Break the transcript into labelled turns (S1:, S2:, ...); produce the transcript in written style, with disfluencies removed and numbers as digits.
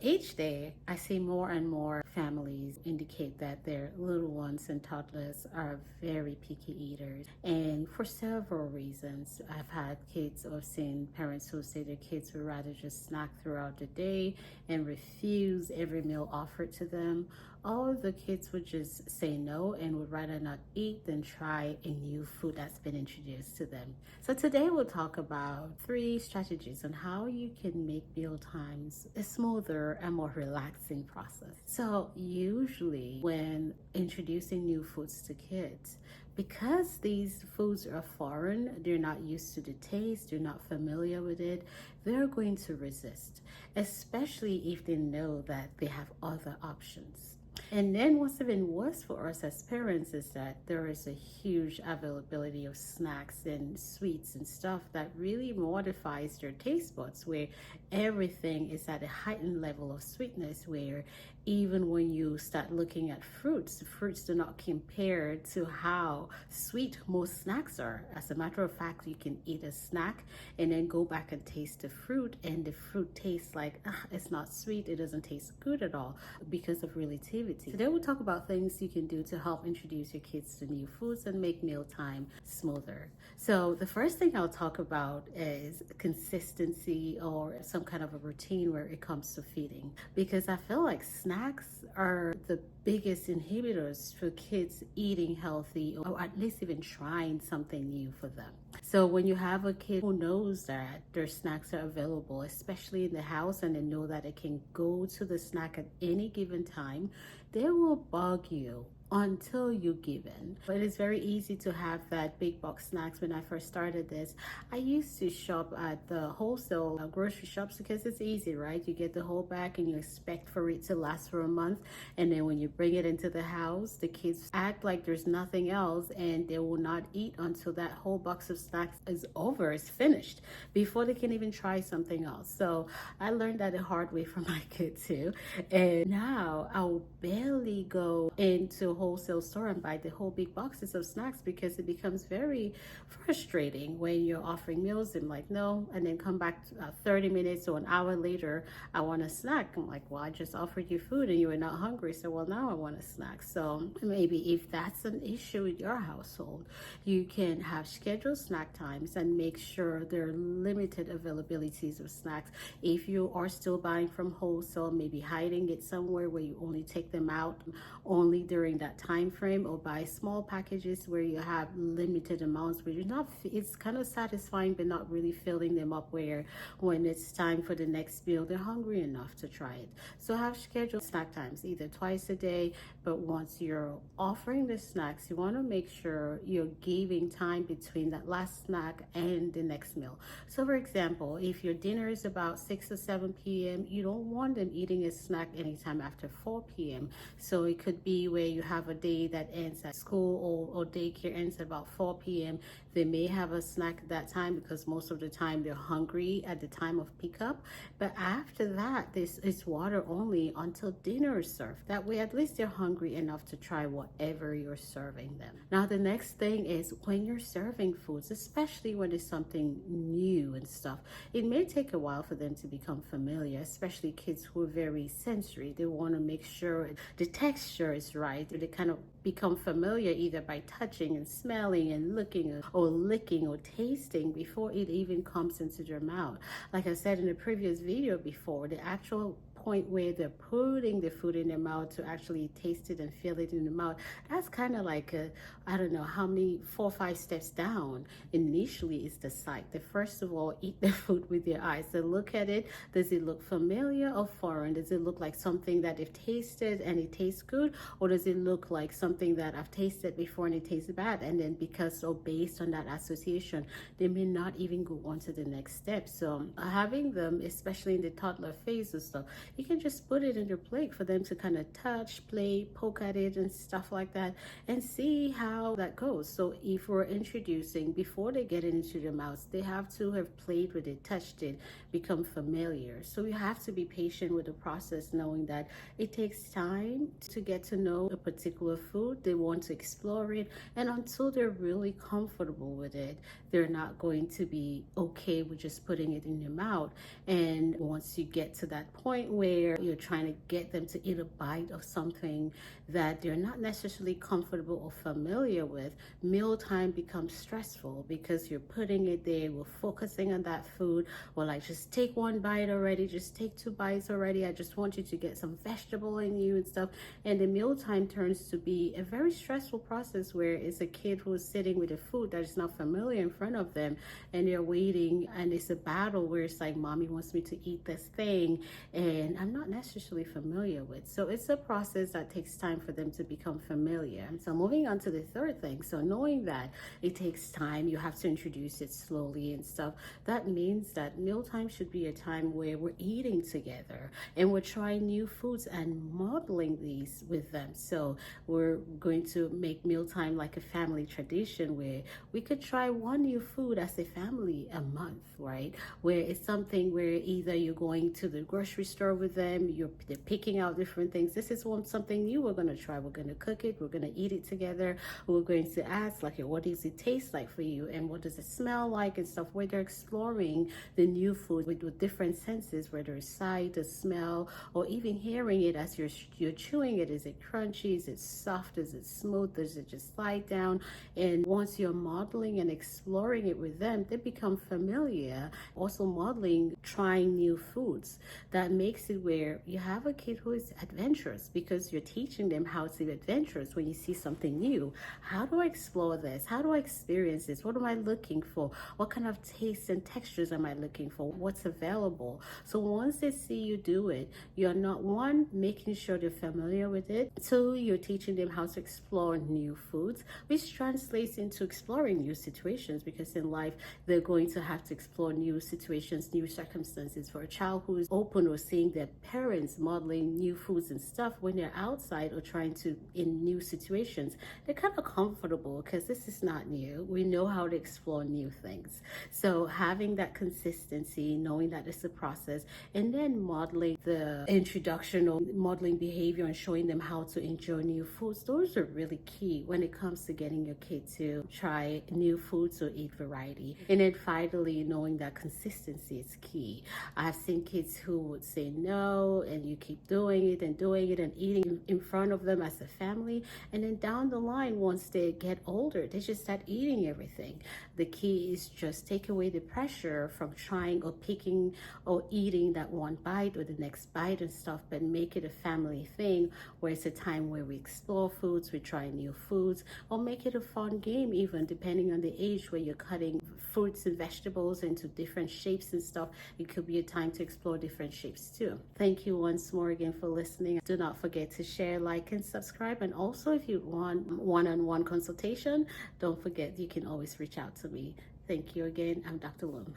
S1: each day, I see more and more families indicate that their little ones and toddlers are very picky eaters. And for several reasons, I've had kids or seen parents who say their kids would rather just snack throughout the day and refuse every meal offered to them. All of the kids would just say no and would rather not eat than try a new food that's been introduced to them. So today we'll talk about 3 strategies on how you can make meal times a smoother and more relaxing process. So usually when introducing new foods to kids, because these foods are foreign, they're not used to the taste, they're not familiar with it, they're going to resist, especially if they know that they have other options. And then what's even worse for us as parents is that there is a huge availability of snacks and sweets and stuff that really modifies their taste buds, where everything is at a heightened level of sweetness, where even when you start looking at fruits, the fruits do not compare to how sweet most snacks are. As a matter of fact, you can eat a snack and then go back and taste the fruit, and the fruit tastes like it's not sweet, it doesn't taste good at all because of relativity. Today we'll talk about things you can do to help introduce your kids to new foods and make mealtime smoother. So the first thing I'll talk about is consistency, or some kind of a routine where it comes to feeding, because I feel like snacks are the biggest inhibitors for kids eating healthy, or at least even trying something new for them. So when you have a kid who knows that their snacks are available, especially in the house, and they know that they can go to the snack at any given time, they will bug you until you give in. But it's very easy to have that big box snacks. When I first started this, I used to shop at the wholesale grocery shops because it's easy, right? You get the whole bag and you expect for it to last for a month, and then when you bring it into the house, the kids act like there's nothing else, and they will not eat until that whole box of snacks is over, is finished, before they can even try something else. So I learned that the hard way from my kid too, and now I'll barely go into wholesale store and buy the whole big boxes of snacks, because it becomes very frustrating when you're offering meals and like no, and then come back 30 minutes or an hour later, I want a snack. I'm like, well, I just offered you food and you were not hungry, so well, now I want a snack. So maybe if that's an issue with your household, you can have scheduled snack times and make sure there are limited availabilities of snacks. If you are still buying from wholesale, maybe hiding it somewhere where you only take them out only during that time frame, or buy small packages where you have limited amounts, where you're not, it's kind of satisfying but not really filling them up, where when it's time for the next meal they're hungry enough to try it. So have scheduled snack times, either twice a day, but once you're offering the snacks, you want to make sure you're giving time between that last snack and the next meal. So for example, if your dinner is about 6 or 7 p.m., you don't want them eating a snack anytime after 4 p.m. So it could be where you have a day that ends at school, or daycare ends at about 4 p.m. They may have a snack at that time, because most of the time they're hungry at the time of pickup. But after that, this is water only until dinner is served. That way, at least they're hungry enough to try whatever you're serving them. Now, the next thing is when you're serving foods, especially when it's something new and stuff, it may take a while for them to become familiar, especially kids who are very sensory. They want to make sure the texture is right. They kind of become familiar either by touching and smelling and looking, or licking or tasting before it even comes into their mouth. Like I said in the previous video before, the actual point where they're putting the food in their mouth to actually taste it and feel it in the mouth, that's kind of like I don't know how many, 4 or 5 steps down. Initially is the sight. The first of all, eat the food with your eyes. So look at it. Does it look familiar or foreign? Does it look like something that they've tasted and it tastes good, or does it look like something that I've tasted before and it tastes bad? And then because, or based on that association, they may not even go on to the next step. So having them, especially in the toddler phase or stuff, you can just put it in your plate for them to kind of touch, play, poke at it and stuff like that, and see how that goes. So if we're introducing, before they get it into their mouths, they have to have played with it, touched it, become familiar. So you have to be patient with the process, knowing that it takes time to get to know a particular food. They want to explore it, and until they're really comfortable with it, they're not going to be okay with just putting it in your mouth. And once you get to that point where where you're trying to get them to eat a bite of something that they're not necessarily comfortable or familiar with, mealtime becomes stressful because you're putting it there, we're focusing on that food. Well, like, just take one bite already, just take two bites already. I just want you to get some vegetable in you and stuff. And the mealtime turns to be a very stressful process where it's a kid who is sitting with a food that is not familiar in front of them, and they're waiting, and it's a battle where it's like, mommy wants me to eat this thing and I'm not necessarily familiar with. So it's a process that takes time for them to become familiar. So moving on to the third thing, so knowing that it takes time, you have to introduce it slowly and stuff. That means that mealtime should be a time where we're eating together and we're trying new foods and modeling these with them. So we're going to make mealtime like a family tradition where we could try one new food as a family a month, right? Where it's something where either you're going to the grocery store with them, they're picking out different things. This is something new we're going to try. We're going to cook it. We're going to eat it together. We're going to ask, like, what does it taste like for you? And what does it smell like and stuff, where they're exploring the new food with different senses, whether it's sight, the smell, or even hearing it as you're chewing it. Is it crunchy? Is it soft? Is it smooth? Does it just slide down? And once you're modeling and exploring it with them, they become familiar. Also modeling trying new foods. That makes it where you have a kid who is adventurous because you're teaching them how to be adventurous. When you see something new, how do I explore this? How do I experience this? What am I looking for? What kind of tastes and textures am I looking for? What's available? So once they see you do it, you're not, one, making sure they're familiar with it. Two, you're teaching them how to explore new foods, which translates into exploring new situations, because in life they're going to have to explore new situations, new circumstances. For a child who is open or seeing their parents modeling new foods and stuff, when they're outside or trying to in new situations, they're kind of comfortable because this is not new. We know how to explore new things. So having that consistency, knowing that it's a process, and then modeling the introduction or modeling behavior and showing them how to enjoy new foods, those are really key when it comes to getting your kid to try new foods or eat variety. And then finally, knowing that consistency is key. I've seen kids who would say no, and you keep doing it and eating in front of them as a family, and then down the line, once they get older, they just start eating everything. The key is just take away the pressure from trying or picking or eating that one bite or the next bite and stuff, but make it a family thing where it's a time where we explore foods, we try new foods, or make it a fun game, even depending on the age, where you're cutting fruits and vegetables into different shapes and stuff. It could be a time to explore different shapes too. Thank you once more again for listening. Do not forget to share, like, and subscribe. And also, if you want one-on-one consultation, don't forget you can always reach out to me. Thank you again. I'm Dr. Loom.